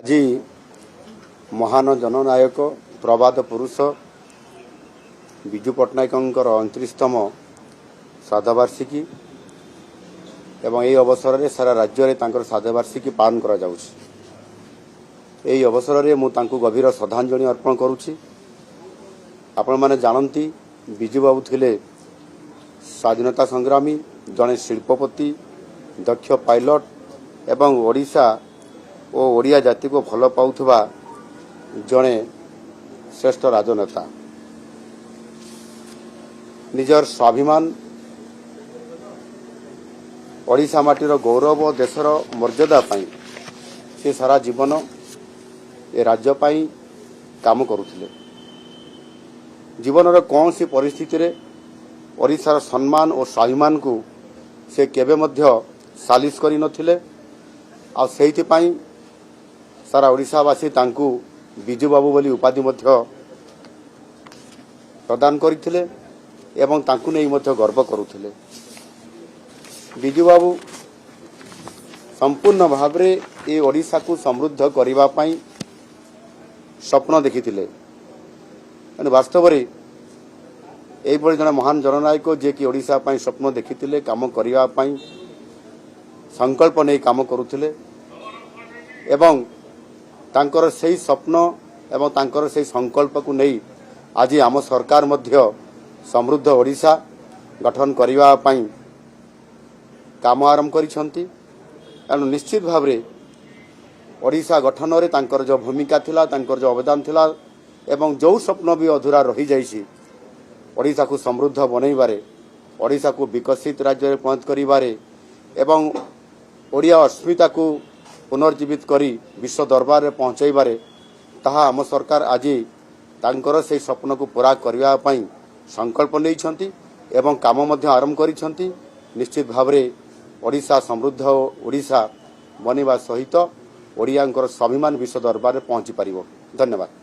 ଆଜି ମହାନ ଜନନାୟକ ପ୍ରବାଦ ପୁରୁଷ ବିଜୁ ପଟ୍ଟନାୟକଙ୍କର 29ତମ ଶ୍ରାଦ୍ଧବାର୍ଷିକୀ ଏବଂ ଏହି ଅବସରରେ ସାରା ରାଜ୍ୟରେ ତାଙ୍କର ଶ୍ରାଦ୍ଧବାର୍ଷିକୀ ପାଳନ କରାଯାଉଛି। ଏହି ଅବସରରେ ମୁଁ ତାଙ୍କୁ ଗଭୀର ଶ୍ରଦ୍ଧାଞ୍ଜଳି ଅର୍ପଣ କରୁଛି। ଆପଣମାନେ ଜାଣନ୍ତି ବିଜୁବାବୁ ଥିଲେ ସ୍ୱାଧୀନତା ସଂଗ୍ରାମୀ, ଜଣେ ଶିଳ୍ପପତି, ଦକ୍ଷ ପାଇଲଟ ଏବଂ ଓଡ଼ିଶା ଓ ଓଡ଼ିଆ ଜାତିକୁ ଭଲ ପାଉଥିବା ଜଣେ ଶ୍ରେଷ୍ଠ ରାଜନେତା। ନିଜର ସ୍ୱାଭିମାନ, ଓଡ଼ିଶା ମାଟିର ଗୌରବ, ଦେଶର ମର୍ଯ୍ୟାଦା ପାଇଁ ସେ ସାରା ଜୀବନ ଏ ରାଜ୍ୟ ପାଇଁ କାମ କରୁଥିଲେ। ଜୀବନର କୌଣସି ପରିସ୍ଥିତିରେ ଓଡ଼ିଶାର ସମ୍ମାନ ଓ ସ୍ୱାଭିମାନକୁ ସେ କେବେ ମଧ୍ୟ ସାଲିସ କରିନଥିଲେ। ଆଉ ସେଇଥିପାଇଁ ସାରା ଓଡ଼ିଶାବାସୀ ତାଙ୍କୁ ବିଜୁବାବୁ ବୋଲି ଉପାଧି ମଧ୍ୟ ପ୍ରଦାନ କରିଥିଲେ ଏବଂ ତାଙ୍କୁ ନେଇ ମଧ୍ୟ ଗର୍ବ କରୁଥିଲେ। ବିଜୁବାବୁ ସମ୍ପୂର୍ଣ୍ଣ ଭାବରେ ଏ ଓଡ଼ିଶାକୁ ସମୃଦ୍ଧ କରିବା ପାଇଁ ସ୍ୱପ୍ନ ଦେଖିଥିଲେ। କିନ୍ତୁ ବାସ୍ତବରେ ଏହିଭଳି ଜଣେ ମହାନ ଜନନାୟକ ଯିଏକି ଓଡ଼ିଶା ପାଇଁ ସ୍ୱପ୍ନ ଦେଖିଥିଲେ, କାମ କରିବା ପାଇଁ ସଂକଳ୍ପ ନେଇ କାମ କରୁଥିଲେ ଏବଂ ତାଙ୍କର ସେହି ସ୍ୱପ୍ନ ଏବଂ ତାଙ୍କର ସେହି ସଂକଳ୍ପକୁ ନେଇ ଆଜି ଆମ ସରକାର ମଧ୍ୟ ସମୃଦ୍ଧ ଓଡ଼ିଶା ଗଠନ କରିବା ପାଇଁ କାମ ଆରମ୍ଭ କରିଛନ୍ତି। ତେଣୁ ନିଶ୍ଚିତ ଭାବରେ ଓଡ଼ିଶା ଗଠନରେ ତାଙ୍କର ଯେଉଁ ଭୂମିକା ଥିଲା, ତାଙ୍କର ଯେଉଁ ଅବଦାନ ଥିଲା ଏବଂ ଯେଉଁ ସ୍ୱପ୍ନ ବି ଅଧୁରା ରହିଯାଇଛି ଓଡ଼ିଶାକୁ ସମୃଦ୍ଧ ବନେଇବାରେ, ଓଡ଼ିଶାକୁ ବିକଶିତ ରାଜ୍ୟରେ ପରିଣତ କରିବାରେ ଏବଂ ଓଡ଼ିଆ ଅସ୍ମିତାକୁ ପୁନର୍ଜୀବିତ କରି ବିଶ୍ୱ ଦରବାରରେ ପହଞ୍ଚାଇବାରେ, ତାହା ଆମ ସରକାର ଆଜି ତାଙ୍କର ସେହି ସ୍ୱପ୍ନକୁ ପୂରା କରିବା ପାଇଁ ସଂକଳ୍ପ ନେଇଛନ୍ତି ଏବଂ କାମ ମଧ୍ୟ ଆରମ୍ଭ କରିଛନ୍ତି। ନିଶ୍ଚିତ ଭାବରେ ଓଡ଼ିଶା ସମୃଦ୍ଧ ଓଡ଼ିଶା ବନିବା ସହିତ ଓଡ଼ିଆଙ୍କର ସ୍ୱାଭିମାନ ବିଶ୍ୱ ଦରବାରରେ ପହଞ୍ଚି ପାରିବ। ଧନ୍ୟବାଦ।